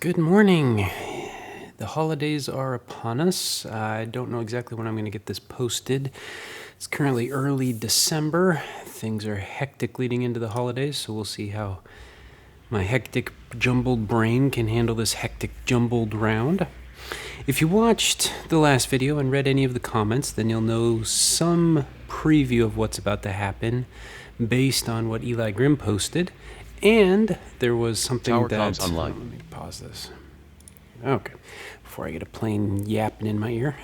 Good morning. The holidays are upon us. I don't know exactly when I'm going to get this posted. It's currently early December. Things are hectic leading into the holidays, so we'll see how my hectic, jumbled brain can handle this hectic, jumbled round. If you watched the last video and read any of the comments, then you'll know some preview of what's about to happen based on what EliGrim posted. And there was something Tower that... comms online. Let me pause this. Okay, before I get a plane yapping in my ear.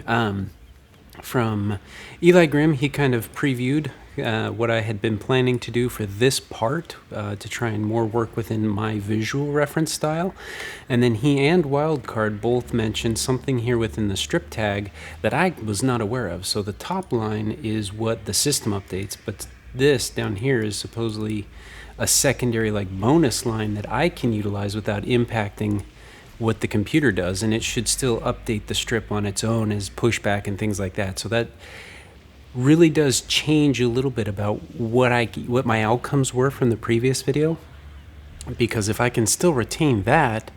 From EliGrim, he kind of previewed what I had been planning to do for this part to try and more work within my visual reference style. And then he and WildCard both mentioned something here within the strip tag that I was not aware of. So the top line is what the system updates, but this down here is supposedly a secondary bonus line that I can utilize without impacting what the computer does, and it should still update the strip on its own as pushback and things like that. So that really does change a little bit about what my outcomes were from the previous video, because if I can still retain that,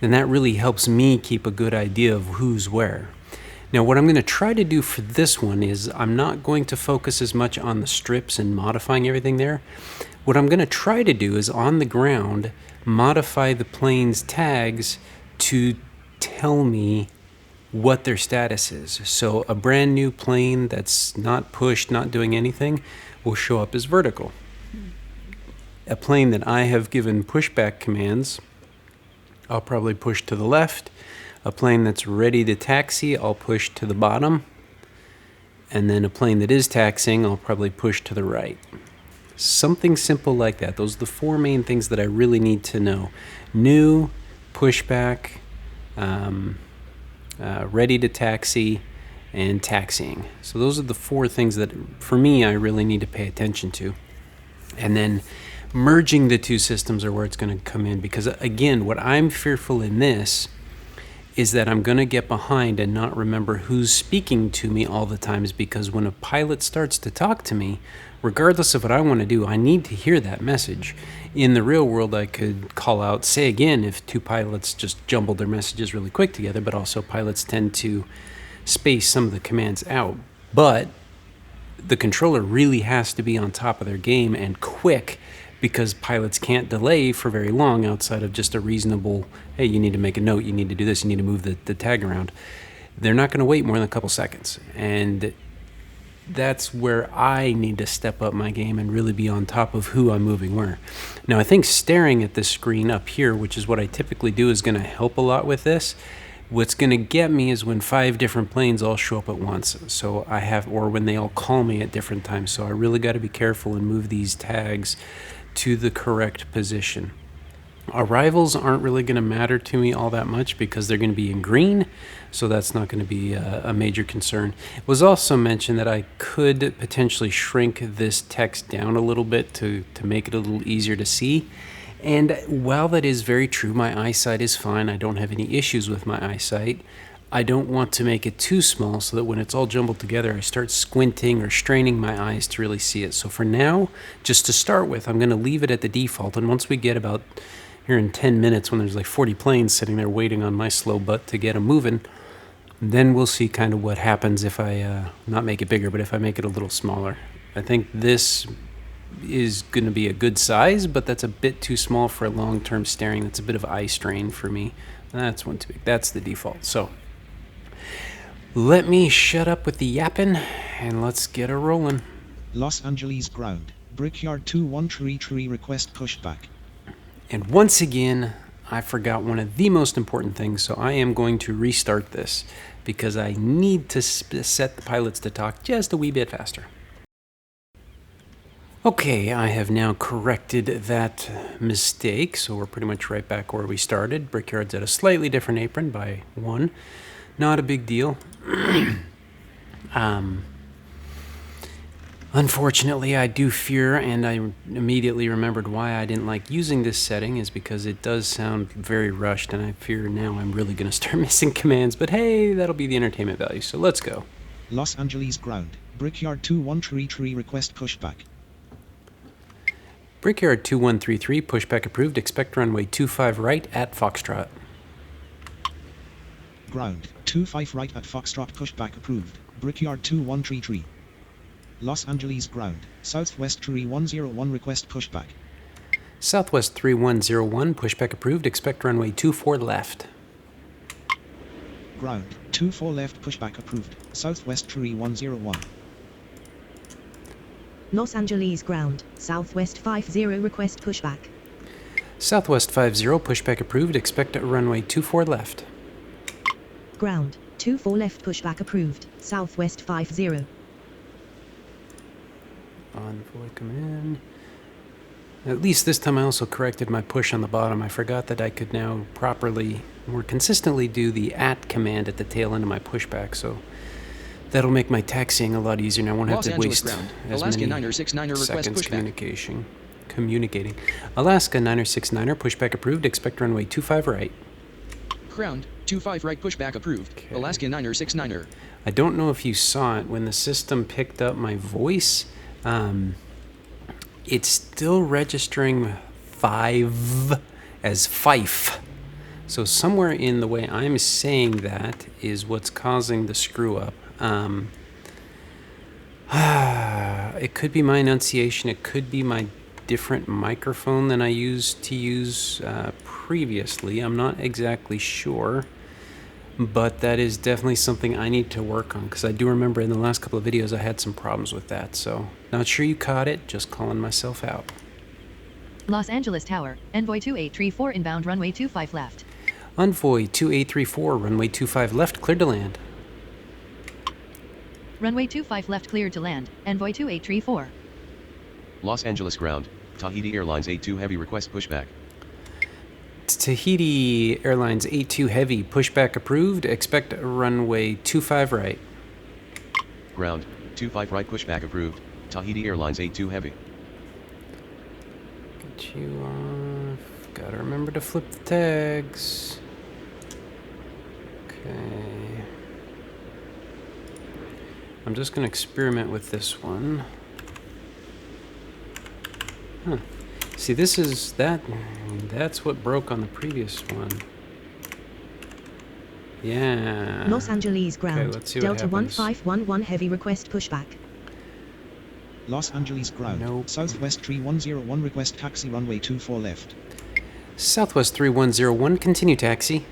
then that really helps me keep a good idea of who's where. Now, what I'm going to try to do for this one is I'm not going to focus as much on the strips and modifying everything there. What I'm going to try to do is on the ground modify the plane's tags to tell me what their status is. So a brand new plane that's not pushed, not doing anything, will show up as vertical. A plane that I have given pushback commands, I'll probably push to the left. A plane that's ready to taxi, I'll push to the bottom. And then a plane that is taxiing, I'll probably push to the right. Something simple like that. Those are the four main things that I really need to know. New, pushback, ready to taxi, and taxiing. So those are the four things that, for me, I really need to pay attention to. And then merging the two systems are where it's going to come in. Because, again, what I'm fearful in this is that I'm going to get behind and not remember who's speaking to me all the times, because when a pilot starts to talk to me, regardless of what I want to do, I need to hear that message. In the real world, I could call out, say again, if two pilots just jumbled their messages really quick together, but also pilots tend to space some of the commands out. But the controller really has to be on top of their game and quick, because pilots can't delay for very long outside of just a reasonable, hey, you need to make a note, you need to do this, you need to move the tag around. They're not going to wait more than a couple seconds. And that's where I need to step up my game and really be on top of who I'm moving where. Now, I think staring at this screen up here, which is what I typically do, is going to help a lot with this. What's going to get me is when 5 different planes all show up at once. So I have, or when they all call me at different times. So I really got to be careful and move these tags to the correct position. Arrivals aren't really going to matter to me all that much because they're going to be in green, so that's not going to be a major concern. It was also mentioned that I could potentially shrink this text down a little bit to make it a little easier to see. And while that is very true, my eyesight is fine. I don't have any issues with my eyesight. I don't want to make it too small so that when it's all jumbled together, I start squinting or straining my eyes to really see it. So for now, just to start with, I'm going to leave it at the default. And once we get about here in 10 minutes, when there's like 40 planes sitting there waiting on my slow butt to get them moving, then we'll see kind of what happens if I not make it bigger, but if I make it a little smaller. I think this is going to be a good size, but that's a bit too small for a long-term staring. That's a bit of eye strain for me. That's one too big. That's the default. So let me shut up with the yapping and let's get her rolling. Los Angeles ground. Brickyard 2133 request pushback. And once again, I forgot one of the most important things, so I am going to restart this because I need to set the pilots to talk just a wee bit faster. Okay, I have now corrected that mistake, so we're pretty much right back where we started. Brickyard's at a slightly different apron by 1. Not a big deal. Unfortunately, I do fear, and I immediately remembered why I didn't like using this setting is because it does sound very rushed, and I fear now I'm really going to start missing commands, but hey, that'll be the entertainment value, so let's go. Los Angeles ground. Brickyard 2133 request pushback. Brickyard 2133, pushback approved, expect runway 25 right at Foxtrot. Ground 25 right at Foxtrot pushback approved. Brickyard 2133. Los Angeles ground. Southwest 3101 request pushback. Southwest 3101, pushback approved, expect runway 24 left. Ground 24 left pushback approved. Southwest 3101. Los Angeles ground, Southwest 50 request pushback. Southwest 50, pushback approved, expect runway 24 left. Ground, 24 left pushback approved, Southwest 50. Envoy come in. At least this time I also corrected my push on the bottom. I forgot that I could now properly, more consistently do the at command at the tail end of my pushback, so that'll make my taxiing a lot easier and I won't have Los to Angeles waste ground. as Alaska many 969er request seconds pushback. communicating. Alaska 969er, pushback approved, expect runway 25 right. Ground, 25 right pushback approved. Okay. Alaska 969er. I don't know if you saw it when the system picked up my voice. It's still registering 5 as fife. So somewhere in the way I'm saying that is what's causing the screw up. It could be my enunciation. It could be my different microphone than I used to use previously. I'm not exactly sure. But that is definitely something I need to work on because I do remember in the last couple of videos I had some problems with that. So not sure you caught it, just calling myself out. Los Angeles Tower, Envoy 2834 inbound runway 25 left. Envoy 2834, runway 25 left, cleared to land. Runway 25 left cleared to land, Envoy 2834. Los Angeles ground. Tahiti Airlines 82 heavy request pushback. Tahiti Airlines 82 heavy, pushback approved, expect runway 25 right. Ground. 25 right pushback approved. Tahiti Airlines 82 heavy. Get you off. Gotta remember to flip the tags. Okay. I'm just gonna experiment with this one. Huh. See, that's what broke on the previous one. Yeah. Los Angeles ground, Okay, let's see what Delta happens. 1511 heavy request pushback. Los Angeles ground. Nope. Southwest 3101 request taxi runway 24 left. Southwest 3101, continue taxi.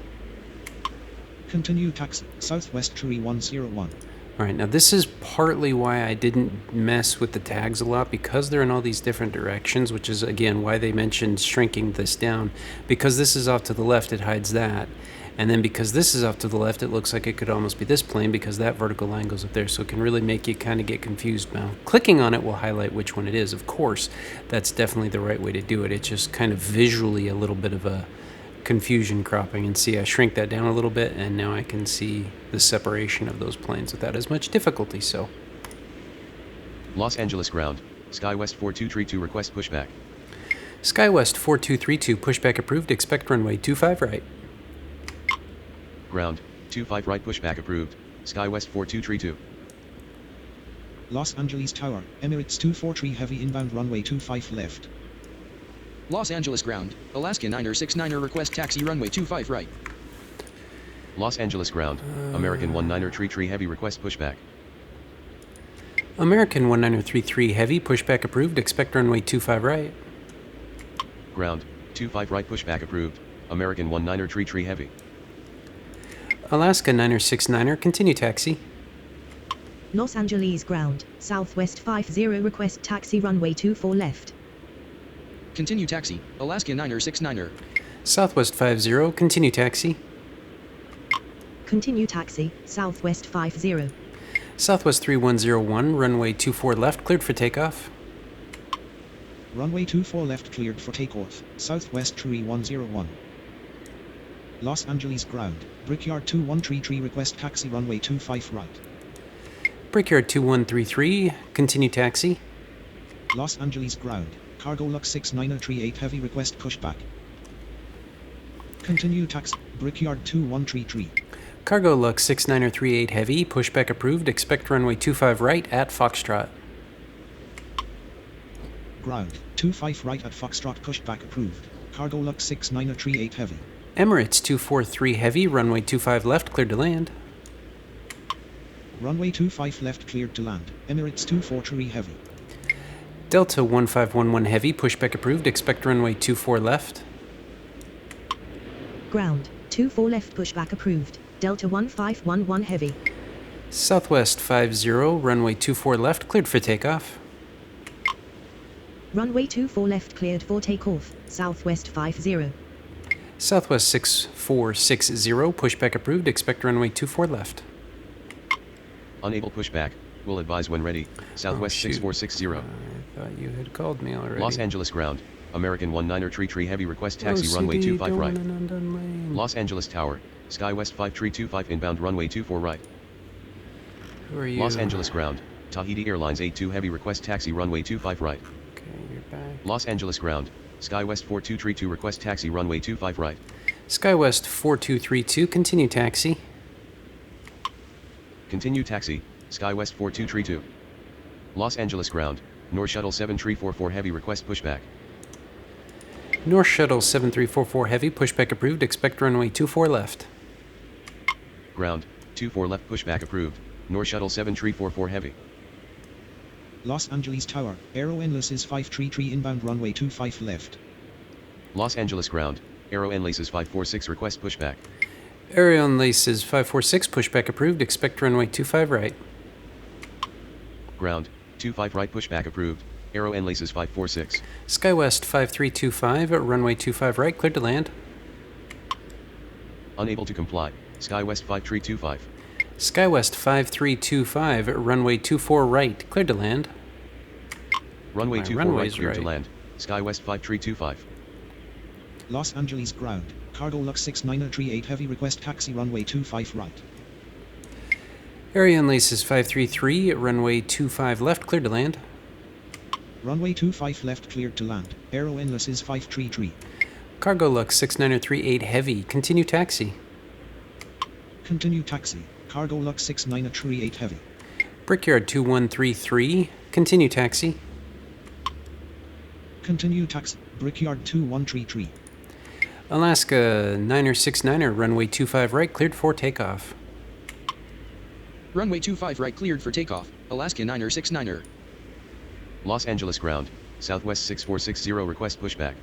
Continue taxi. Southwest 3101. All right, now this is partly why I didn't mess with the tags a lot because they're in all these different directions, which is, again, why they mentioned shrinking this down. Because this is off to the left, it hides that. And then because this is off to the left, it looks like it could almost be this plane because that vertical line goes up there. So it can really make you kind of get confused. Now, clicking on it will highlight which one it is. Of course, that's definitely the right way to do it. It's just kind of visually a little bit of a confusion cropping. And see, I shrink that down a little bit, and now I can see the separation of those planes without as much difficulty. So, Los Angeles ground. SkyWest 4232 request pushback. SkyWest 4232, pushback approved, expect runway 25 right. Ground. 25 right pushback approved. SkyWest 4232. Los Angeles Tower. Emirates 243 heavy inbound runway 25 left. Los Angeles ground. Alaska 969er request taxi runway 25 right. Los Angeles ground. American 1933 heavy request pushback. American 1933 heavy, pushback approved, expect runway 25 right. Ground. 25 right pushback approved. American 1933 heavy. Alaska 969er, continue taxi. Los Angeles ground, Southwest 50 request taxi runway 24 left. Continue taxi. Alaska 969er. Southwest 50, continue taxi. Continue taxi, Southwest 50. Southwest 3101, runway 24 left, cleared for takeoff. Runway 24 left cleared for takeoff. Southwest 3101. Los Angeles ground. Brickyard 2133 request taxi runway 25 right. Brickyard 2133, continue taxi. Los Angeles ground. Cargo Lux 6938 heavy request pushback. Continue taxi. Brickyard 2133. Cargo Lux 6938 heavy, pushback approved, expect runway 25 right at Foxtrot. Ground. 25 right at Foxtrot pushback approved. Cargo Lux 6938 heavy. Emirates 243 heavy, runway 25 left, cleared to land. Runway 25 left cleared to land. Emirates 243 heavy. Delta 1511 heavy, pushback approved, expect runway 24 left. Ground. 24 left pushback approved. Delta 1511 heavy. Southwest 50, runway 24 left, cleared for takeoff. Runway 24 left cleared for takeoff. Southwest 50. Southwest 6460, pushback approved, expect runway 24 left. Unable pushback. Will advise when ready. Southwest shoot. 6460. I thought you had called me already. Los Angeles ground. American 19er Tree heavy request taxi runway 25 going right. an undone lane. Los Angeles Tower. SkyWest 5325 inbound runway 24 right. Who are you? Los Angeles ground. Tahiti Airlines 82 heavy request taxi runway 25 right. Okay, you're back. Los Angeles ground. SkyWest 4232 request taxi runway 25 right. SkyWest 4232, continue taxi. Continue taxi. SkyWest 4232. Los Angeles ground. North Shuttle 7344 heavy request pushback. North Shuttle 7344 heavy, pushback approved, expect runway 24 left. Ground. 24 left pushback approved. North Shuttle 7344 heavy. Los Angeles Tower. Aero Endless is 533 inbound runway 25 left. Los Angeles ground. Aero Enlaces 546 request pushback. Arion Laces 546, pushback approved, expect runway 25 right. Ground. 25 right pushback approved. Aero Enlaces 546. SkyWest 5325, runway 25 right, cleared to land. Unable to comply. SkyWest 5325. SkyWest 5325, runway 24 right, cleared to land. Runway My 24 right runway's cleared to right. land. SkyWest 5325. Los Angeles ground. Cargo Lux 6938 heavy request taxi runway 25 right. Arion Laces 533, runway 25 left, cleared to land. Runway 25 left cleared to land. Aero Endless is 533. Cargo Lux 6938 heavy, continue taxi. Continue taxi. Cargo Lux 6938 heavy. Brickyard 2133, continue taxi. Continue taxi. Brickyard 2133. Alaska 969er, runway 25 right, cleared for takeoff. Runway 25 right cleared for takeoff. Alaska 9er 69er. Los Angeles ground. Southwest 6460 request pushback.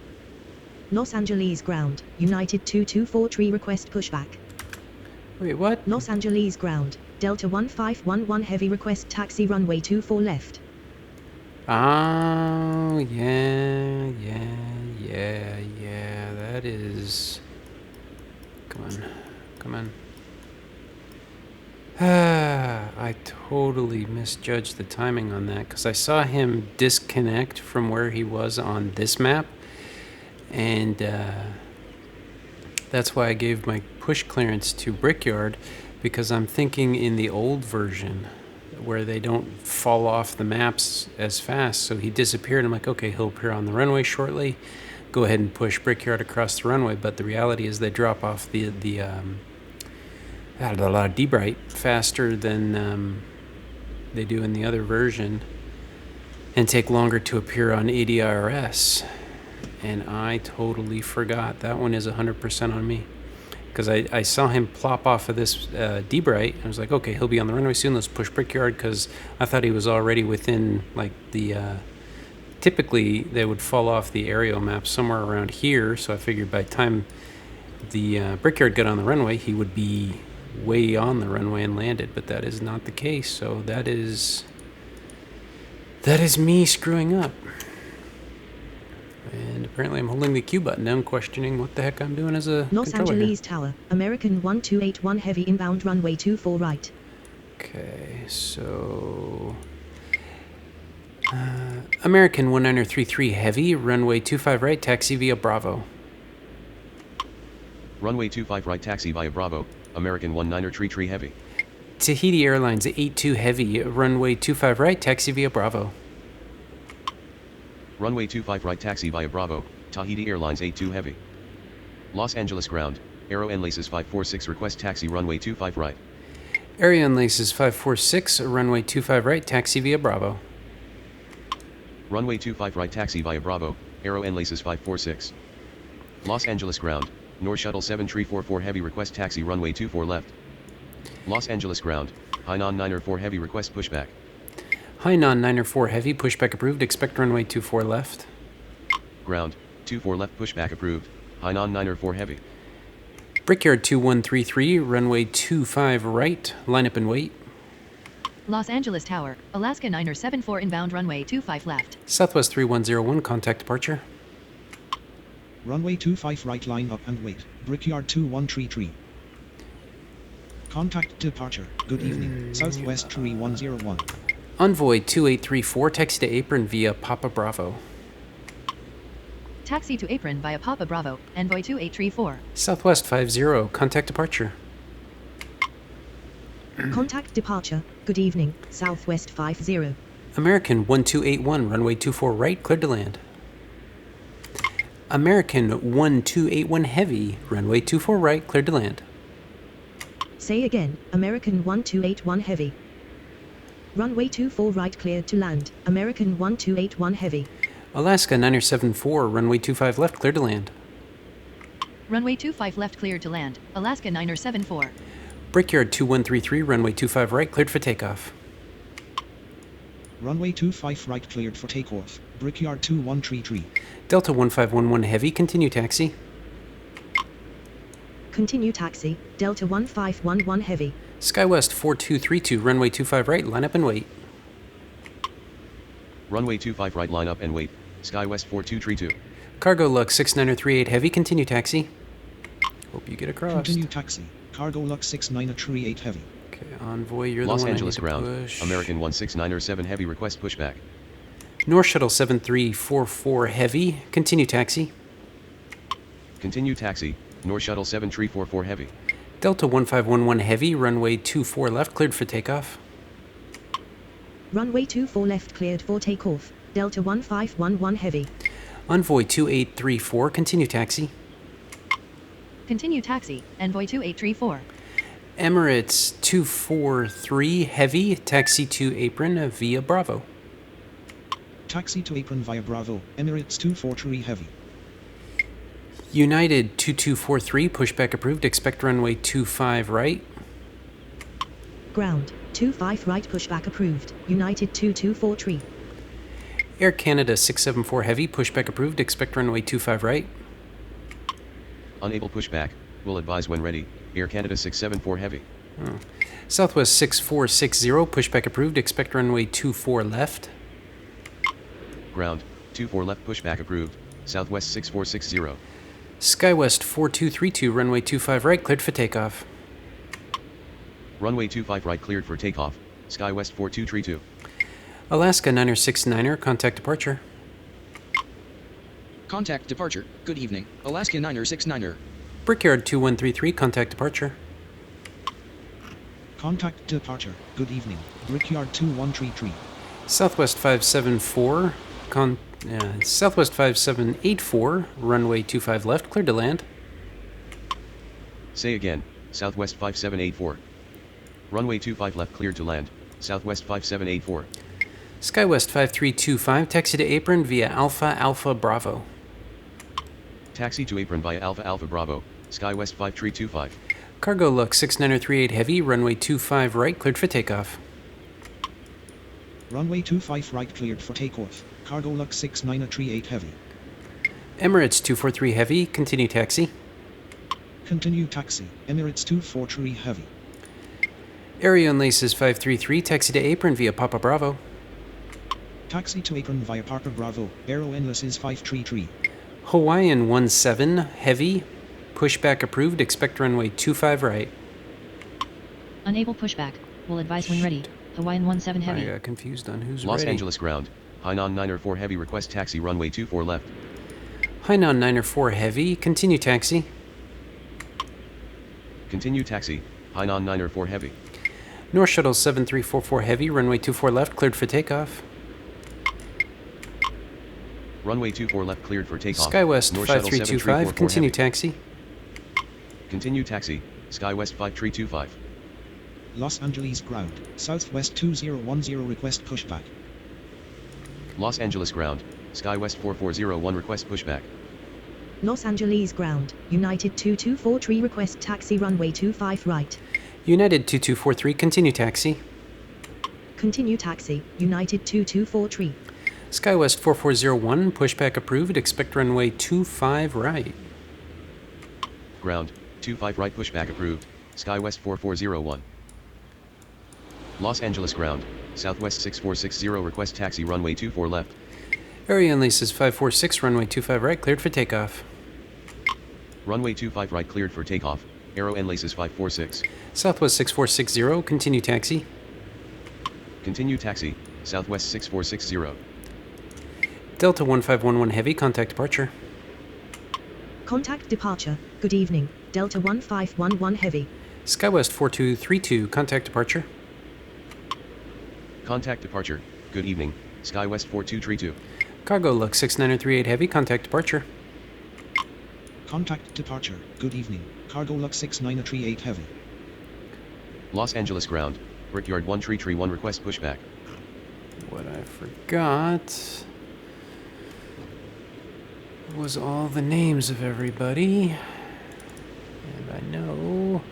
Los Angeles ground. United 2243 request pushback. Wait, what? Los Angeles ground. Delta 1511 heavy request taxi runway 24 left. Oh, yeah, that is... Come on. I totally misjudged the timing on that, because I saw him disconnect from where he was on this map, and that's why I gave my push clearance to Brickyard, because I'm thinking in the old version where they don't fall off the maps as fast. So he disappeared. I'm like, okay, he'll appear on the runway shortly. Go ahead and push Brickyard across the runway. But the reality is they drop off the debright faster than they do in the other version, and take longer to appear on ADRS. And I totally forgot. That one is 100% on me. Because I saw him plop off of this debright. I was like, okay, he'll be on the runway soon. Let's push Brickyard, because I thought he was already within, like, the... typically, they would fall off the aerial map somewhere around here. So I figured by the time the Brickyard got on the runway, he would be way on the runway and landed. But that is not the case. So that is me screwing up. And apparently I'm holding the Q button down, questioning what the heck I'm doing as a Los controller Angeles Tower. American 1281 heavy inbound runway 24 right. Okay, so... American 1933 heavy, runway 25 right, taxi via Bravo. Runway 25 right taxi via Bravo. American 19er Tree heavy. Tahiti Airlines 82 Heavy, runway 25 right, taxi via Bravo. Runway 25 right taxi via Bravo, Tahiti Airlines 82 Heavy. Los Angeles ground, Aero Enlaces 546 request taxi runway 25 right. Area Enlaces 546, runway 25 right, taxi via Bravo. Runway 25 right taxi via Bravo, Aero Enlaces 546. Los Angeles ground, North Shuttle 7344 Heavy request taxi runway 24 left. Los Angeles ground, Hainan 904 Heavy request pushback. Hainan 904 Heavy, pushback approved, expect runway 24 left. Ground, 24 left pushback approved, Hainan 904 Heavy. Brickyard 2133, runway 25 right, line up and wait. Los Angeles Tower, Alaska 974 inbound runway 25 left. Southwest 3101, contact departure. Runway 25 right, line up and wait. Brickyard 2133. Contact departure. Good evening. Southwest 3101. Envoy 2834, taxi to apron via Papa Bravo. Taxi to apron via Papa Bravo, Envoy 2834. Southwest 50, contact departure. Contact departure. Good evening. Southwest 50. American 1281, runway 24 right, cleared to land. American 1281 Heavy, runway 24 right, cleared to land. Say again. American 1281 Heavy. Runway 24 right, cleared to land. American 1281 Heavy. Alaska 974, runway 25 left, cleared to land. Runway 25 left cleared to land. Alaska 974. Brickyard 2133, runway 25 right, cleared for takeoff. Runway 25 right, cleared for takeoff. Brickyard 2133. Delta 1511 Heavy, continue taxi. Continue taxi. Delta 1511 Heavy. SkyWest 4232, runway 25 right, line up and wait. Runway 25 right line up and wait, SkyWest 4232. Cargo Lux 6938 Heavy, continue taxi. Hope you get across. Continue taxi. Cargo Lux 6938 Heavy. Okay, Envoy, you're Los the one Angeles I need to ground, push. American 16907 Heavy request pushback. North Shuttle 7344 Heavy, continue taxi. Continue taxi, North Shuttle 7344 Heavy. Delta 1511 Heavy, runway 24 left, cleared for takeoff. Runway 24 left, cleared for takeoff. Delta 1511 Heavy. Envoy 2834, continue taxi. Continue taxi, Envoy 2834. Emirates 243 Heavy, taxi to apron via Bravo. Taxi to apron via Bravo. Emirates 243 Heavy. United 2243, pushback approved, expect runway 25 right. Ground. 25 right, pushback approved. United 2243. Air Canada 674 Heavy, pushback approved, expect runway 25 right. Unable pushback, will advise when ready, Air Canada 674 Heavy. Southwest 6460, pushback approved, expect runway 24 left. Ground, 24 left pushback approved, Southwest 6460. SkyWest 4232, runway 25 right, cleared for takeoff. Runway 25 right cleared for takeoff, SkyWest 4232. Alaska 969er, contact departure. Contact departure. Good evening. Alaska 969er. Brickyard 2133, contact departure. Contact departure. Good evening. Brickyard 2133. Southwest 574, Southwest 5784, runway 25 left, cleared to land. Say again, Southwest 5784. Runway 25 left cleared to land, Southwest 5784. SkyWest 5325, taxi to apron via Alpha Alpha Bravo. Taxi to apron via Alpha Alpha Bravo, SkyWest 5325. Cargo Lux 6938 Heavy, runway 25 right, cleared for takeoff. Runway 25 right, cleared for takeoff. Cargo Lux 6938 Heavy. Emirates 243 Heavy, continue taxi. Continue taxi. Emirates 243 Heavy. Area Enlaces 533, taxi to apron via Papa Bravo. Taxi to apron via Papa Bravo. Aero Enlaces 533. Hawaiian 17 Heavy, pushback approved, expect runway 25 right. Unable pushback. Will advise when ready. Hawaiian 17 I Heavy. got confused on who's Los ready. Angeles ground, Hainan 904 Heavy request taxi runway 24 left. Hainan 904 Heavy, continue taxi. Continue taxi, Hainan 904 Heavy. North Shuttle 7344 Heavy, runway 24 left, cleared for takeoff. Runway 24 left cleared for takeoff. SkyWest North Shuttle 5325, 7344 continue Heavy. taxi. Continue taxi. SkyWest 5325. Los Angeles ground, Southwest 2010 request pushback. Los Angeles ground. SkyWest 4401 request pushback. Los Angeles ground, United 2243 request taxi runway 25 right. United 2243, continue taxi. Continue taxi, United 2243. SkyWest 4401, pushback approved, expect runway 25 right. Ground. 25 right pushback approved. SkyWest 4401. Los Angeles ground. Southwest 6460 request taxi runway 24 left. Area and leases 546, runway 25 right, cleared for takeoff. Runway 25 right cleared for takeoff. Aero and laces 546. Southwest 6460, continue taxi. Continue taxi. Southwest 6460. Delta 1511 Heavy, contact departure. Contact departure, good evening, Delta 1511 heavy. SkyWest 4232, contact departure. Contact departure. Good evening. SkyWest 4232. Cargo Lux 6938 Heavy, contact departure. Contact departure, good evening, Cargo Lux 6938 heavy. Los Angeles ground. Brickyard 1331 request pushback. What I forgot was all the names of everybody. And I know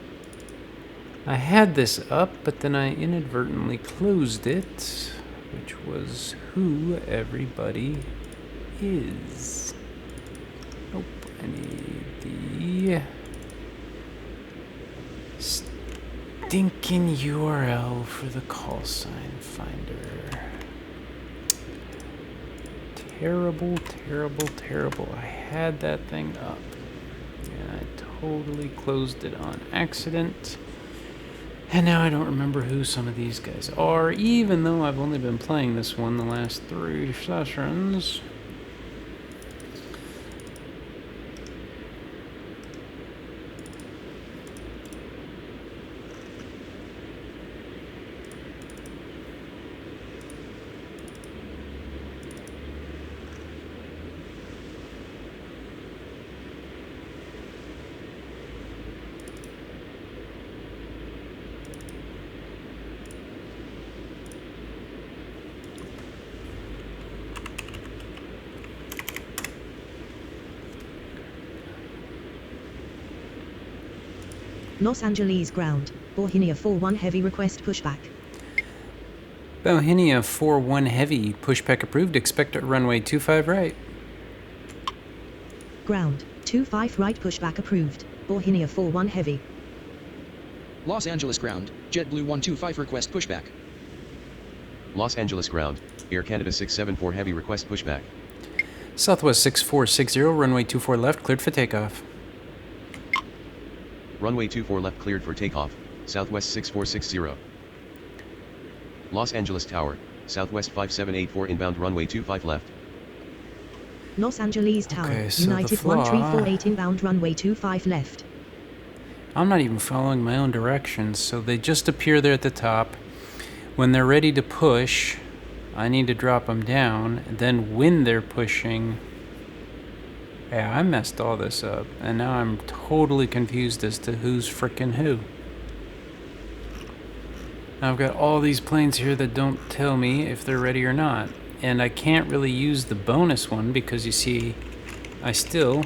I had this up, but then I inadvertently closed it, which was who everybody is. Nope, I need the stinking URL for the call sign finder. Terrible, terrible, terrible. I had that thing up, and I totally closed it on accident. And now I don't remember who some of these guys are, even though I've only been playing this one the last 3 sessions. Los Angeles ground, Bohemia 41 heavy request pushback. Bohemia 41 Heavy, pushback approved, expect at runway 25 right. Ground, 25 right pushback approved, Bohemia 41 heavy. Los Angeles ground. JetBlue 125 request pushback. Los Angeles ground. Air Canada 674 heavy request pushback. Southwest 6460, runway 24 left, cleared for takeoff. Runway 24 left cleared for takeoff. Southwest 6460. Los Angeles Tower. Southwest 5784 inbound runway 25 left. Los Angeles Tower, Okay, so United the flaw- 1348 inbound runway 25 left. I'm not even following my own directions, so they just appear there at the top. When they're ready to push, I need to drop them down, and then when they're pushing... Yeah, I messed all this up, and now I'm totally confused as to who's frickin' who. Now I've got all these planes here that don't tell me if they're ready or not, and I can't really use the bonus one because you see, I still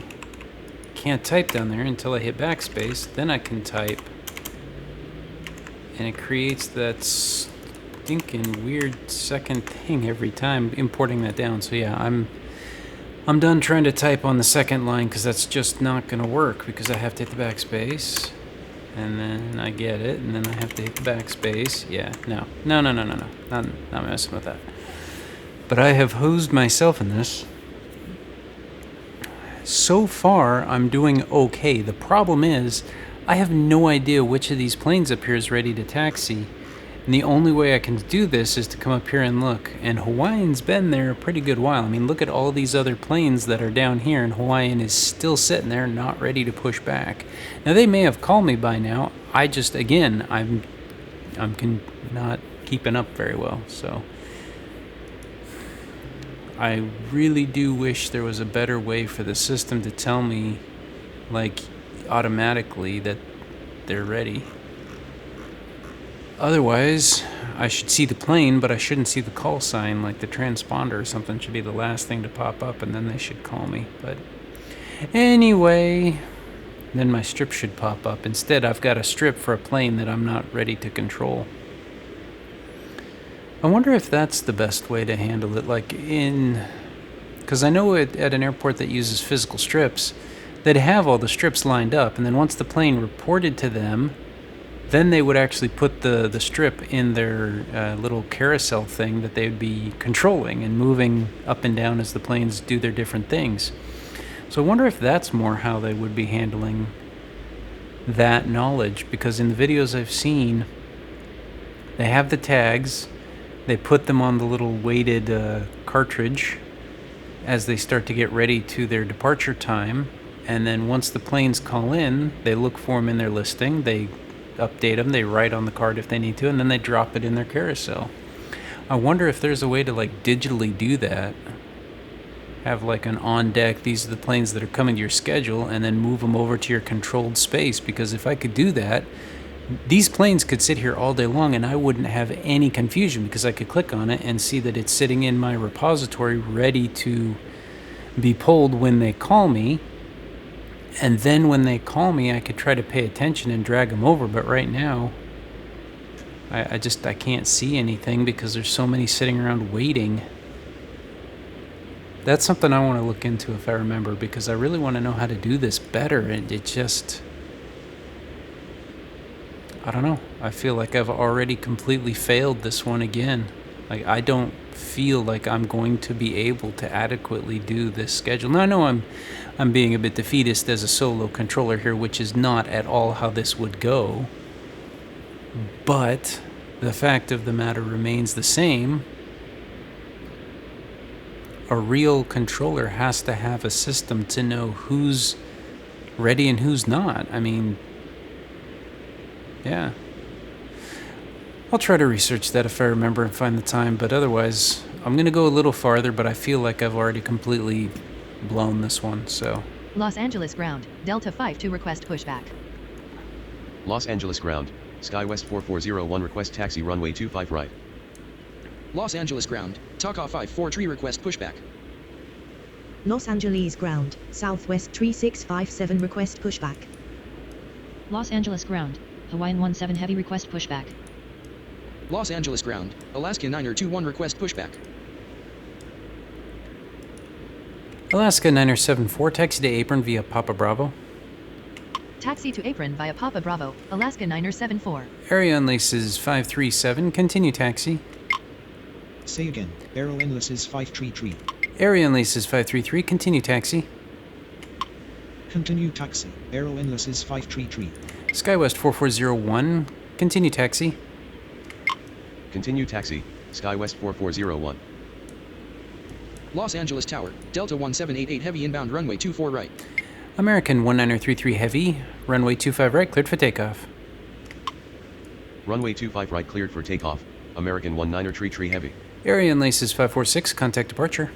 can't type down there until I hit backspace, then I can type, and it creates that stinking weird second thing every time importing that down. So yeah, I'm done trying to type on the second line because that's just not going to work because I have to hit the backspace and then I get it and then I have to hit the backspace. Yeah, no, not messing with that. But I have hosed myself in this. So far, I'm doing okay. The problem is I have no idea which of these planes up here is ready to taxi. And the only way I can do this is to come up here and look. And Hawaiian's been there a pretty good while. I mean, look at all these other planes that are down here, and Hawaiian is still sitting there not ready to push back. Now, they may have called me by now. I just, again, not keeping up very well. So I really do wish there was a better way for the system to tell me, like, automatically that they're ready. Otherwise, I should see the plane, but I shouldn't see the call sign, like the transponder or something should be the last thing to pop up, and then they should call me. But anyway, then my strip should pop up. Instead, I've got a strip for a plane that I'm not ready to control. I wonder if that's the best way to handle it, like because I know at an airport that uses physical strips, they'd have all the strips lined up, and then once the plane reported to them, then they would actually put the strip in their little carousel thing that they would be controlling and moving up and down as the planes do their different things. So I wonder if that's more how they would be handling that knowledge, because in the videos I've seen, they have the tags, they put them on the little weighted cartridge as they start to get ready to their departure time, and then once the planes call in, they look for them in their listing, they update them, they write on the card if they need to, and then they drop it in their carousel. I wonder if there's a way to like digitally do that. Have like an on deck, these are the planes that are coming to your schedule, and then move them over to your controlled space, because if I could do that, these planes could sit here all day long and I wouldn't have any confusion, because I could click on it and see that it's sitting in my repository ready to be pulled when they call me. And then when they call me, I could try to pay attention and drag them over. But right now, I can't see anything because there's so many sitting around waiting. That's something I want to look into if I remember, because I really want to know how to do this better. And it just, I don't know. I feel like I've already completely failed this one again. Like, I don't feel like I'm going to be able to adequately do this schedule. Now, I know I'm being a bit defeatist as a solo controller here, which is not at all how this would go. But the fact of the matter remains the same. A real controller has to have a system to know who's ready and who's not. I mean, yeah. I'll try to research that if I remember and find the time, but otherwise, I'm going to go a little farther, but I feel like I've already completely blown this one, so. Los Angeles ground, Delta 5 to request pushback. Los Angeles ground, SkyWest 4401 request taxi runway 25 right. Los Angeles ground, Taka 543 request pushback. Los Angeles ground, Southwest 3657 request pushback. Los Angeles ground, Hawaiian 17 heavy request pushback. Los Angeles ground, Alaska 921 request pushback. Alaska 974, taxi to apron via Papa Bravo. Taxi to apron via Papa Bravo, Alaska 974. Area on laces 537, continue taxi. Say again, Aero Endless is 533. Area on laces 533, continue taxi. Continue taxi, Aero Endless is 533. SkyWest 4401, continue taxi. Continue taxi, SkyWest 4401. Los Angeles Tower, Delta 1788 heavy inbound runway 24 right. American 1933 heavy, runway 25 right, cleared for takeoff. Runway 25 right cleared for takeoff, American 1933 heavy. Area and laces 546, contact departure.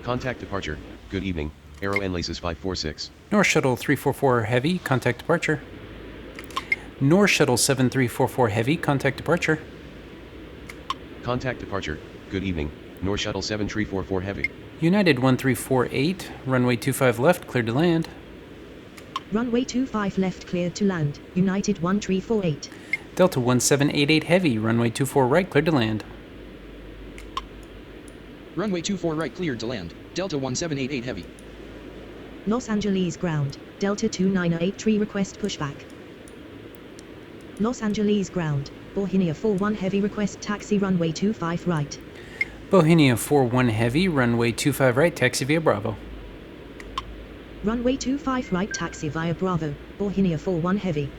Contact departure, good evening, Aero Enlaces 546. North Shuttle 344 heavy, contact departure. North Shuttle 7344 heavy, contact departure. Contact departure, good evening, North Shuttle 7344 heavy. United 1348, runway 25 left, cleared to land. Runway 25 left cleared to land, United 1348. Delta 1788 heavy, runway 24 right, cleared to land. Runway 24 right cleared to land, Delta 1788 heavy. Los Angeles ground, Delta 2983 request pushback. Los Angeles ground, Bohemia 41 heavy request taxi runway 25 right. Bohemia 41 heavy, runway 25 right, taxi via Bravo. Runway 25 right taxi via Bravo, Bohemia 41 heavy.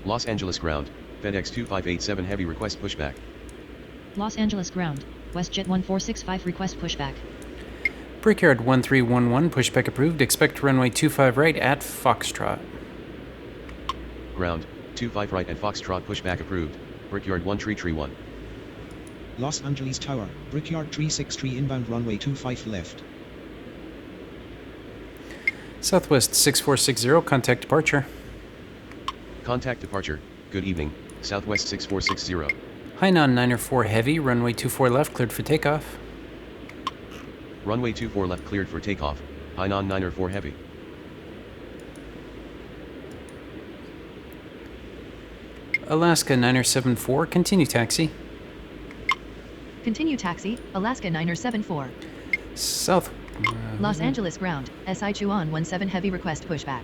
Los Angeles ground, FedEx 2587 heavy request pushback. Los Angeles ground, WestJet 1465 request pushback. Brickyard 1311, pushback approved, expect runway 25 right at Foxtrot. Ground, 25 right at Foxtrot pushback approved. Brickyard 1 tree 1. Los Angeles Tower, Brickyard 363 inbound runway 25 left. Southwest 6460, contact departure. Contact departure. Good evening. Southwest 6460. Hainan 904 Heavy, runway 24 left, cleared for takeoff. Runway 24 left cleared for takeoff. Hainan 904 Heavy. Alaska 974, continue taxi. Continue taxi, Alaska 974. South. Los Angeles ground, SI Chuan 17 heavy request pushback.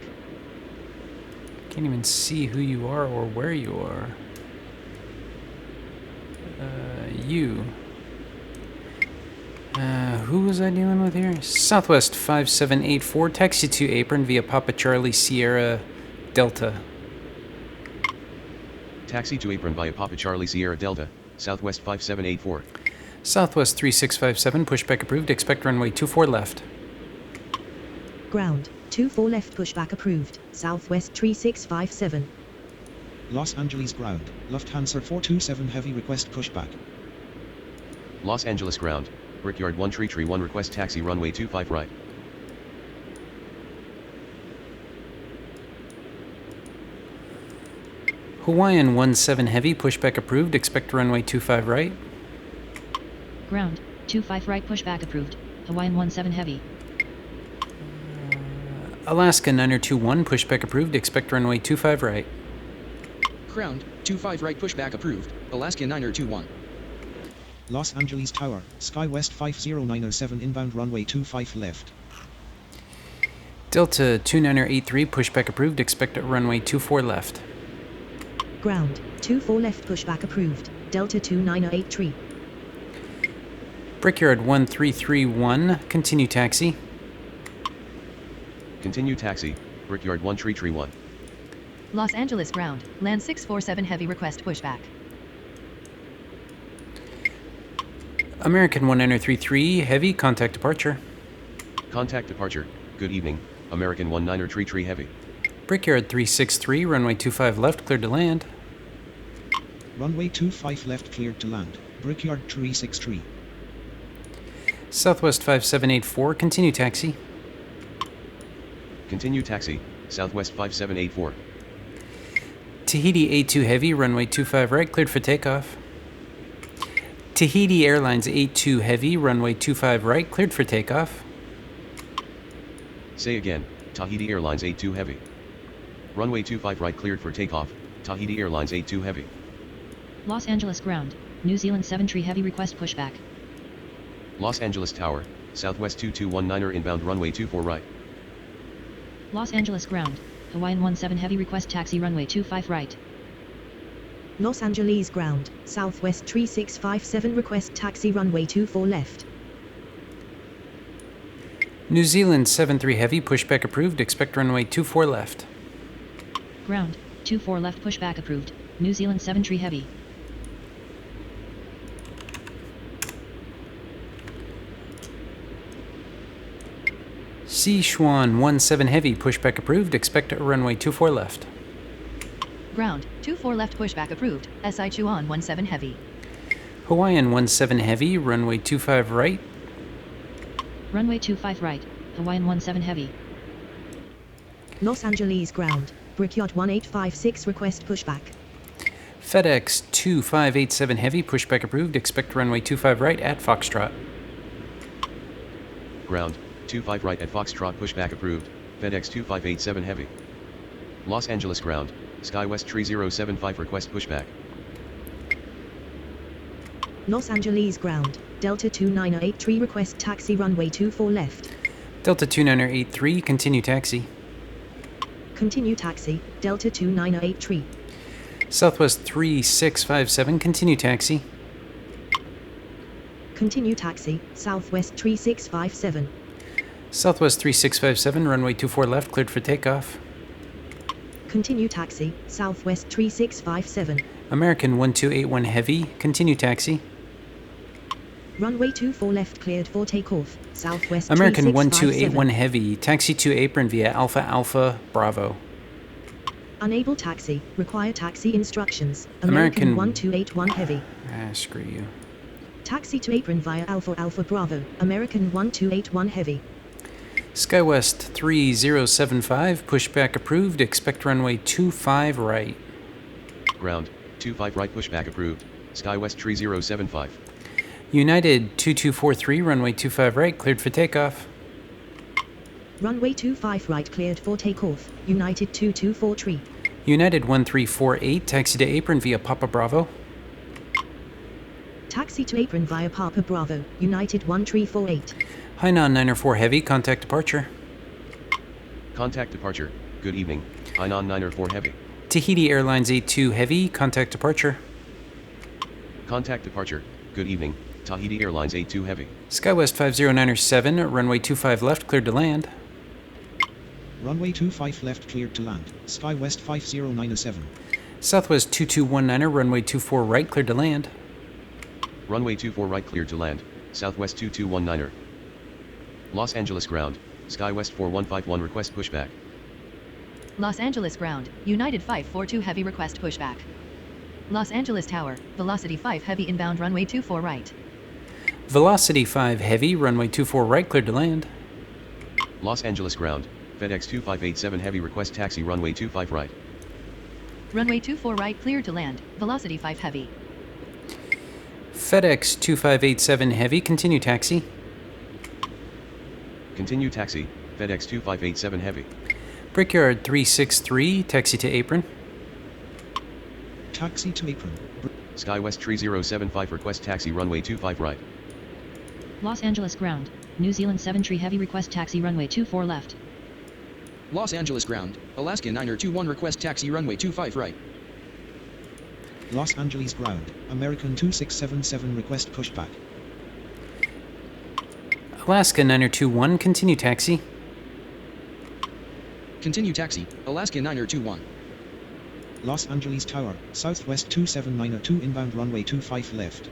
Can't even see who you are or where you are. You. Who was I dealing with here? Southwest 5784, taxi to apron via Papa Charlie Sierra Delta. Taxi to apron via Papa Charlie Sierra Delta. Southwest 5784. Southwest 3657, pushback approved, expect runway 24 left. Ground, 24 left pushback approved, Southwest 3657. Los Angeles ground, Lufthansa 427 heavy request pushback. Los Angeles ground. Brickyard 1 tree 1 request taxi runway 25 right. Hawaiian 17 Heavy, pushback approved, expect runway 25 right. Ground, 25 right pushback approved. Hawaiian 17 heavy. Alaska 9021, pushback approved, expect runway 25 right. Ground, 25 right pushback approved. Alaska 921. Los Angeles Tower, SkyWest 50907 inbound runway 25 left. Delta 2983, pushback approved, expect runway 24 left. Ground, 24 left pushback approved, Delta 2983. Brickyard 1331, continue taxi. Continue taxi. Brickyard 1 tree 1. Los Angeles ground, land 647 heavy request pushback. American 1933 Heavy, contact departure. Contact departure. Good evening. American 19er tree heavy. Brickyard 363, runway 25 left, cleared to land. Runway 25 left cleared to land. Brickyard 363. Southwest 5784, continue taxi. Continue taxi. Southwest 5784. Tahiti A2 Heavy, runway 25 right, cleared for takeoff. Tahiti Airlines A2 Heavy, runway 25 right, cleared for takeoff. Say again. Tahiti Airlines 82 heavy. Runway 25 right cleared for takeoff. Tahiti Airlines 82 heavy. Los Angeles ground, New Zealand 7 tree heavy request pushback. Los Angeles Tower, Southwest 2219er inbound runway 24 right. Los Angeles ground, Hawaiian 17 heavy request taxi runway 25 right. Los Angeles ground, Southwest 3657 request taxi runway 24 left. New Zealand 73 Heavy, pushback approved, expect runway 24 left. Ground, 24 left pushback approved, New Zealand 7 tree heavy. Sichuan 17 Heavy, pushback approved, expect runway 24 left. Ground, 24 left pushback approved, SI Chuan 17 heavy. Hawaiian 17 Heavy, runway 25 right. Runway 25 right, Hawaiian 17 heavy. Los Angeles ground, Brickyard 1856 request pushback. FedEx 2587 Heavy, pushback approved, expect runway 25 right at Foxtrot. Ground, 25 right at Foxtrot pushback approved. FedEx 2587 heavy. Los Angeles ground, SkyWest 3075 request pushback. Los Angeles ground, Delta 2983 request taxi runway 24 left. Delta 2983, continue taxi. Continue taxi, Delta 2983. Southwest 3657, continue taxi. Continue taxi, Southwest 3657. Southwest 3657, runway 24 left, cleared for takeoff. Continue taxi, Southwest 3657. American 1281 Heavy, continue taxi. Runway 24 left cleared for takeoff, Southwest American 3657. 1281 Heavy, taxi to apron via Alpha Alpha Bravo. Unable taxi. Require taxi instructions. American- American 1281 Heavy. Screw you. Taxi to apron via Alpha Alpha Bravo. American 1281 Heavy. SkyWest 3075, pushback approved. Expect runway 25 right. Ground, 25 right pushback approved. SkyWest 3075. United 2243, runway 25 right, cleared for takeoff. Runway 25 right cleared for takeoff. United 2243. United 1348, taxi to apron via Papa Bravo. Taxi to apron via Papa Bravo. United 1348. Hainan 904 Heavy, contact departure. Contact departure. Good evening. Hainan 904 Heavy. Tahiti Airlines 82 Heavy, contact departure. Contact departure. Good evening. Tahiti Airlines 82 Heavy. SkyWest 5097, runway 25 left, cleared to land. Runway 25 left cleared to land. SkyWest 5097. Southwest 2219, runway 24 right, cleared to land. Runway 24 right cleared to land. Southwest 2219er. Los Angeles ground. SkyWest 4151 request pushback. Los Angeles ground, United 542 heavy request pushback. Los Angeles tower, velocity 5 heavy inbound runway 24 right. Velocity 5 Heavy, runway 24 right, cleared to land. Los Angeles ground. FedEx 2587 heavy request taxi runway 25 right. Runway 24 right cleared to land, velocity 5 heavy. FedEx 2587 Heavy, continue taxi. Continue taxi. FedEx 2587 heavy. Brickyard 363, taxi to apron. Taxi to apron. SkyWest 3075 request taxi runway 25 right. Los Angeles ground, New Zealand 7 tree heavy request taxi runway 24 left. Los Angeles ground, Alaska 921 request taxi runway 25 right. Los Angeles ground. American 2677 request pushback. Alaska 9021, continue taxi. Continue taxi, Alaska 921. Los Angeles tower. Southwest 2792 inbound runway 25 left.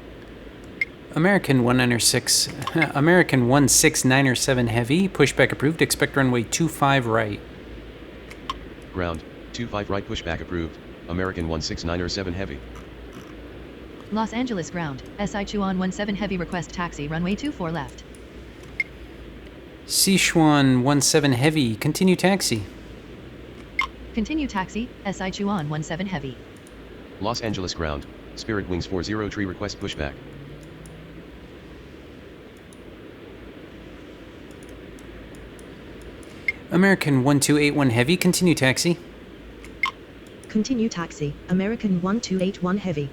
American 196, American 16907 Heavy, pushback approved. Expect runway 25 right. Ground. 25 right pushback approved. American 16907 heavy. Los Angeles ground, SI Chuan 17 heavy request taxi runway 24 left. Sichuan 17 Heavy, continue taxi. Continue taxi, SI Chuan 17 heavy. Los Angeles ground. Spirit Wings 40 tree request pushback. American 1281 Heavy, continue taxi. Continue taxi. American 1281 Heavy.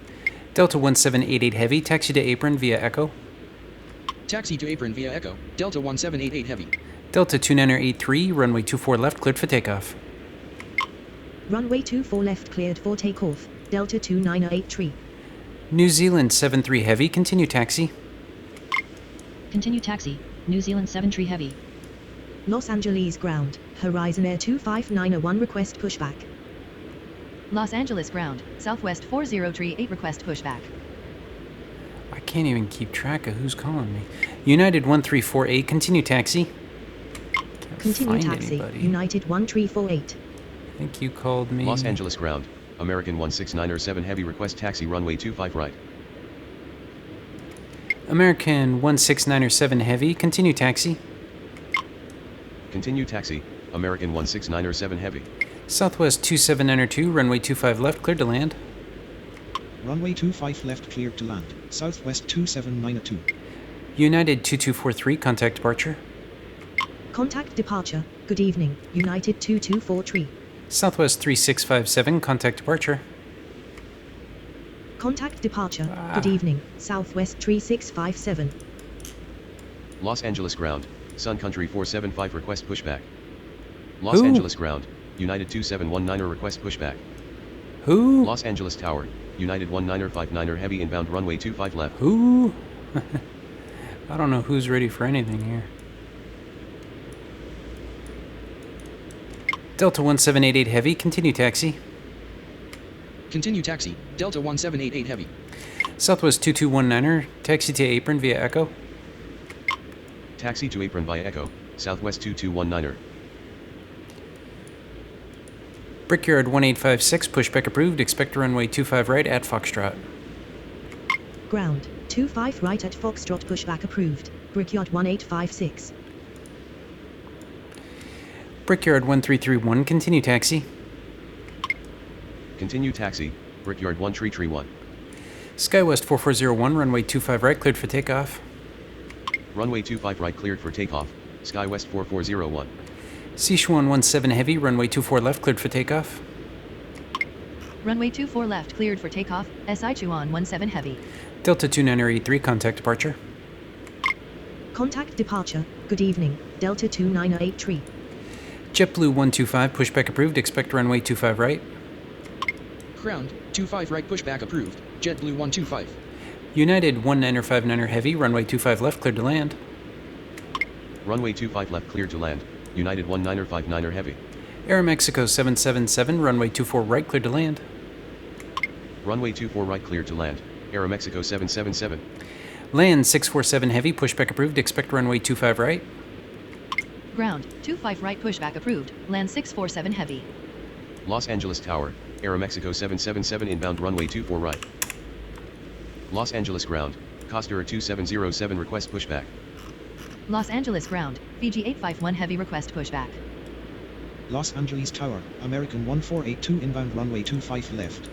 Delta 1788 Heavy, taxi to apron via Echo. Taxi to apron via Echo, Delta 1788 heavy. Delta 2983, runway 24 left, cleared for takeoff. Runway 24 left cleared for takeoff. Delta 2983. New Zealand 73 Heavy, continue taxi. Continue taxi, New Zealand 7 tree heavy. Los Angeles ground. Horizon Air 25901 request pushback. Los Angeles ground, Southwest 4038 request pushback. I can't even keep track of who's calling me. United 1348, continue taxi. Can't Continue find taxi. anybody. United 1348. I think you called me. Los Angeles ground. American 16907 heavy request taxi runway 25 right. American 16907 Heavy, continue taxi. Continue taxi. American 16907 heavy. Southwest 2792, runway 25 left, cleared to land. Runway 25 left cleared to land. Southwest 2792. United 2243, contact departure. Contact departure. Good evening. United 2243. Southwest 3657, contact departure. Contact departure. Good evening. Southwest 3657. Los Angeles ground. Sun Country 475 request pushback. Los Who? Angeles ground. United 2719er request pushback. Who? Los Angeles tower. United 1959er heavy inbound runway 25 left. Who? I don't know who's ready for anything here. Delta 1788 Heavy, continue taxi. Continue taxi, Delta 1788 heavy. Southwest 2219er, taxi to apron via Echo. Taxi to apron via Echo. Southwest 2219er. Brickyard 1856, pushback approved. Expect to runway 25 right at Foxtrot. Ground, 25 right at Foxtrot pushback approved. Brickyard 1856. Brickyard 1331, continue taxi. Continue taxi, Brickyard 1331. Skywest 4401, runway 25 right, cleared for takeoff. Runway 25 right cleared for takeoff, Skywest 4401. Sichuan 17 heavy, runway 24 left, cleared for takeoff. Runway 24 left cleared for takeoff. SI Chuan 17 heavy. Delta 2983, contact departure. Contact departure. Good evening, Delta 2983. JetBlue 125, pushback approved. Expect runway 25 right. Ground, 25 right pushback approved. JetBlue 125. United 1959er heavy, runway 25 left, cleared to land. Runway 25 left cleared to land, United 1959er heavy. Aeromexico 777, runway 24 right, cleared to land. Runway 24 right cleared to land, Aeromexico 777. Land 647 heavy, pushback approved. Expect runway 25 right. Ground, 25 right pushback approved. Land 647 heavy. Los Angeles Tower, Aeromexico 777 inbound runway 24 right. Los Angeles ground, Costa 2707 request pushback. Los Angeles ground, Fiji 851 heavy request pushback. Los Angeles Tower, American 1482 inbound runway 25 left.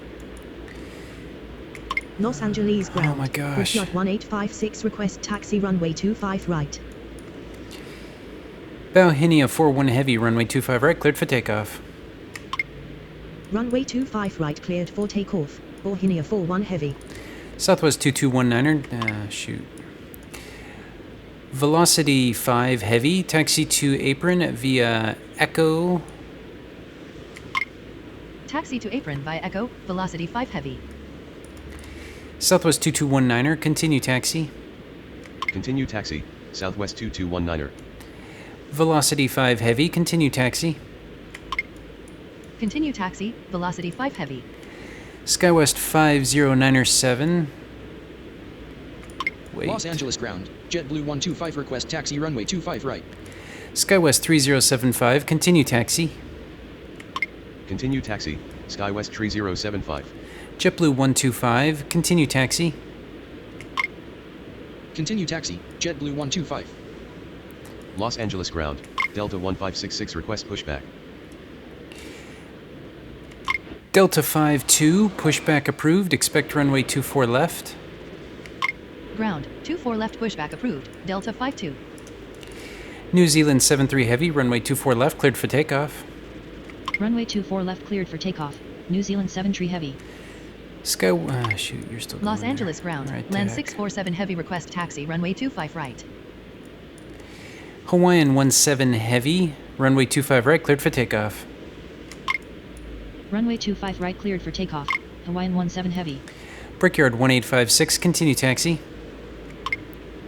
Los Angeles ground. Oh my gosh. Brickyard 1856 request taxi runway 25 right. Bauhinia 41 heavy, runway 25 right, cleared for takeoff. Runway 25 right cleared for takeoff. Bauhinia 41 heavy. Southwest 2219er, shoot. Velocity 5 heavy, taxi to apron via Echo. Taxi to apron via Echo, velocity 5 heavy. Southwest 2219er, continue taxi. Continue taxi, Southwest 2219er. Velocity 5 heavy, continue taxi. Continue taxi, velocity 5 heavy. Skywest 5097. Wait. Los Angeles ground, JetBlue 125 request taxi runway 25 right. Skywest 3075, continue taxi. Continue taxi, Skywest 3075. JetBlue 125, continue taxi. Continue taxi, JetBlue 125. Los Angeles ground, Delta 1566 request pushback. Delta 52, pushback approved. Expect runway 24 left. Ground, 24 left pushback approved. Delta 52. New Zealand 73 heavy, runway 24 left, cleared for takeoff. Runway 24 left cleared for takeoff. New Zealand 73 heavy. Shoot, you're still Los going Angeles there. ground, Right, land tack. 647 heavy request taxi runway 25 right. Hawaiian 17 heavy, runway 25 right, cleared for takeoff. Runway 25 right cleared for takeoff. Hawaiian 17 heavy. Brickyard 1856, continue taxi.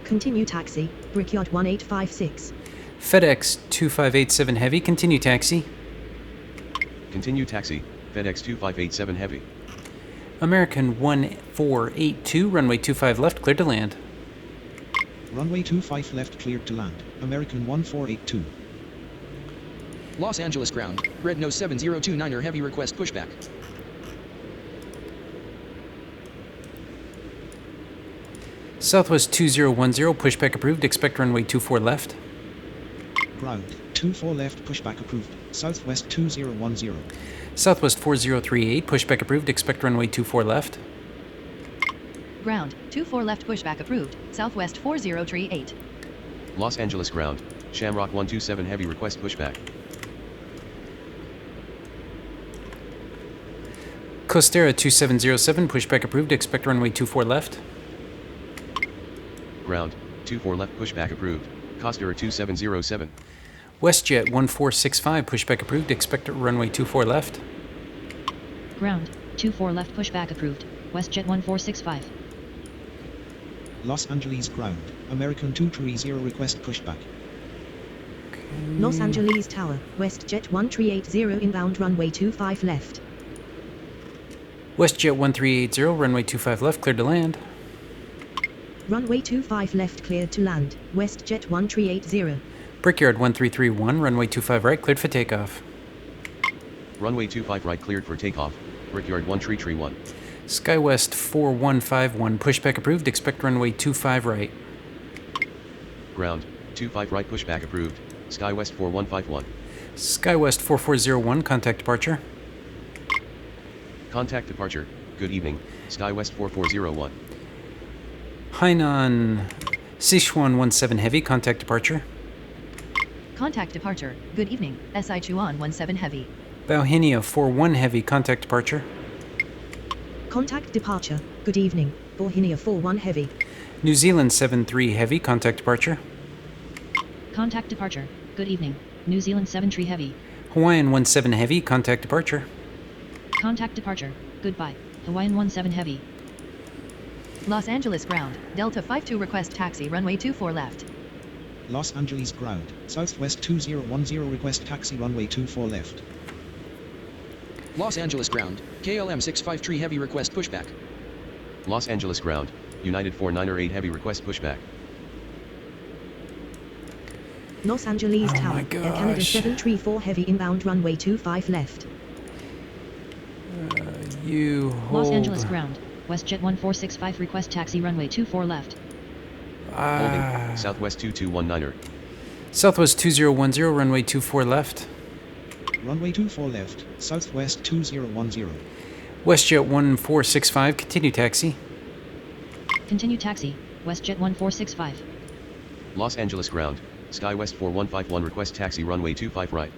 Continue taxi. Brickyard 1856. FedEx 2587 heavy, continue taxi. Continue taxi, FedEx 2587 heavy. American 1482, runway 25 left, cleared to land. Runway 25 left cleared to land. American 1482. Los Angeles ground, Red Nose 7029er heavy request pushback. Southwest 2010, pushback approved. Expect runway 24 left. Ground, 24 left pushback approved. Southwest 2010. Southwest 4038, pushback approved. Expect runway 24 left. Ground, 24 left pushback approved. Southwest 4038. Los Angeles ground, Shamrock 127 heavy request pushback. Costera 2707, pushback approved. Expect runway 24 left. Ground, 24 left pushback approved. Costa 2707. WestJet 1465, pushback approved. Expect runway 24 left. Ground, 24 left pushback approved. WestJet 1465. Los Angeles ground, American 230 request pushback. Los Angeles Tower, WestJet 1380 inbound runway 25 left. WestJet 1380, runway 25 left, cleared to land. Runway 25 left cleared to land. WestJet 1380. Brickyard 1331, runway 25 right, cleared for takeoff. Runway 25 right cleared for takeoff. Brickyard 1 tree 1. SkyWest 4151, pushback approved. Expect runway 25 right. Ground 25 right pushback approved. SkyWest 4151. SkyWest 4401, contact departure. Contact departure. Good evening. SkyWest 4401. Hainan Sichuan 17 heavy, contact departure. Contact departure. Good evening. SI Chuan 17 heavy. Bauhinia 41 heavy, contact departure. Contact departure. Good evening. Bauhinia 41 heavy. New Zealand 73 heavy, contact departure. Contact departure. Good evening. New Zealand 73 heavy. Hawaiian 17 heavy, contact departure. Contact departure. Goodbye. Hawaiian 17 heavy. Los Angeles ground. Delta 52 request taxi runway 24 left. Los Angeles ground. Southwest 2010 request taxi runway 24 left. Los Angeles ground. KLM 653 heavy request pushback. Los Angeles ground. United 49er 8 heavy request pushback. Los Angeles Oh Tower. my Air Canada gosh. 734 heavy inbound runway 25 left. You hold. Los Angeles ground. WestJet 1465 request taxi runway 24 left. Holding. Southwest 2219er. Southwest 2010, runway 24 left. Runway 24 left. Southwest 2010. WestJet 1465, continue taxi. Continue taxi. WestJet 1465. Los Angeles ground. SkyWest 4151 request taxi runway 25 right.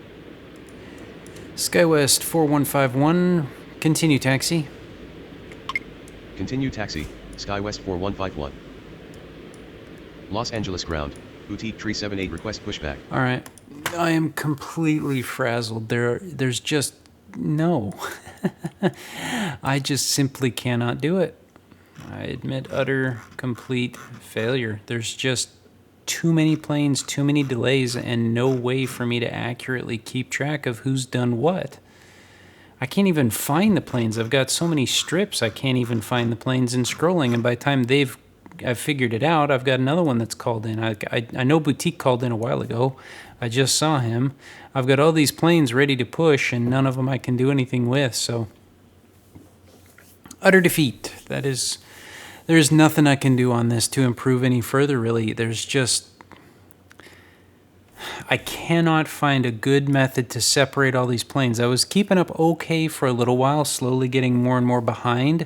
SkyWest 4151, continue taxi. Continue taxi. SkyWest 4151. Los Angeles ground. Boutique Tree 78 request pushback. All right. I am completely frazzled. There's just no. I just simply cannot do it. I admit utter, complete failure. There's just too many planes, too many delays, and no way for me to accurately keep track of who's done what. I can't even find the planes. I've got so many strips, I can't even find the planes in scrolling. And by the time I've figured it out, I've got another one that's called in. I know Boutique called in a while ago. I just saw him. I've got all these planes ready to push, and none of them I can do anything with. So, utter defeat. There's nothing I can do on this to improve any further, really. I cannot find a good method to separate all these planes. I was keeping up okay for a little while, slowly getting more and more behind.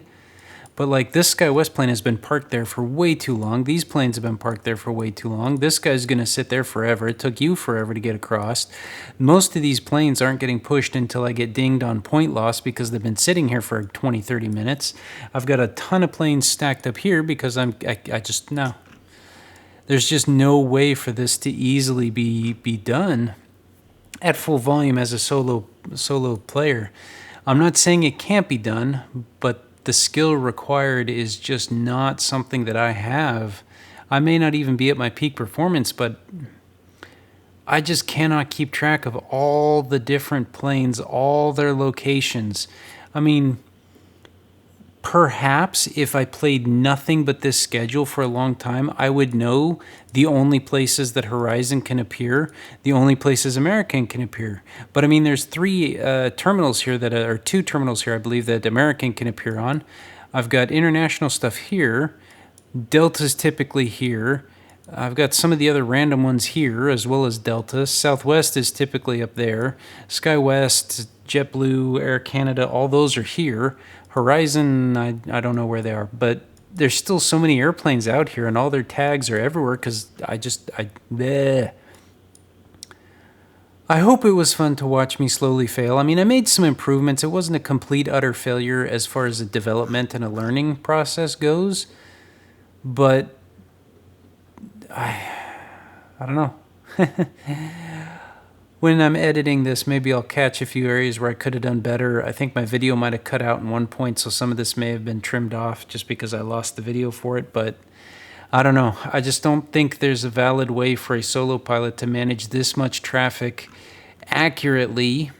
But like this SkyWest plane has been parked there for way too long. These planes have been parked there for way too long. This guy's going to sit there forever. It took you forever to get across. Most of these planes aren't getting pushed until I get dinged on point loss because they've been sitting here for 20, 30 minutes. I've got a ton of planes stacked up here because no. There's just no way for this to easily be done at full volume as a solo player. I'm not saying it can't be done, but the skill required is just not something that I have. I may not even be at my peak performance, but I just cannot keep track of all the different planes, all their locations. I mean, perhaps if I played nothing but this schedule for a long time, I would know the only places that Horizon can appear, the only places American can appear. But I mean, there's two terminals here, I believe, that American can appear on. I've got international stuff here. Delta's typically here. I've got some of the other random ones here, as well as Delta. Southwest is typically up there. SkyWest, JetBlue, Air Canada, all those are here. Horizon, I don't know where they are, but there's still so many airplanes out here, and all their tags are everywhere because I hope it was fun to watch me slowly fail. I mean, I made some improvements. It wasn't a complete, utter failure as far as a development and a learning process goes, but I don't know. When I'm editing this, maybe I'll catch a few areas where I could have done better. I think my video might have cut out in one point, so some of this may have been trimmed off just because I lost the video for it, but I don't know. I just don't think there's a valid way for a solo pilot to manage this much traffic accurately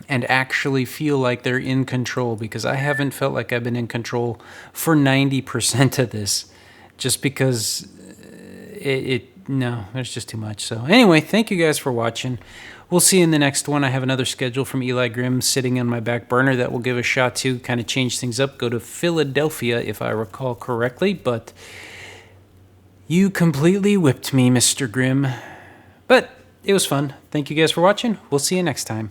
and actually feel like they're in control, because I haven't felt like I've been in control for 90% of this, just because no, there's just too much. So anyway, thank you guys for watching. we'll see in the next one. I have another schedule from EliGrim sitting on my back burner that we'll give a shot to, kind of change things up, go to Philadelphia if I recall correctly, but you completely whipped me, Mr. Grimm. But it was fun. Thank you guys for watching. We'll see you next time.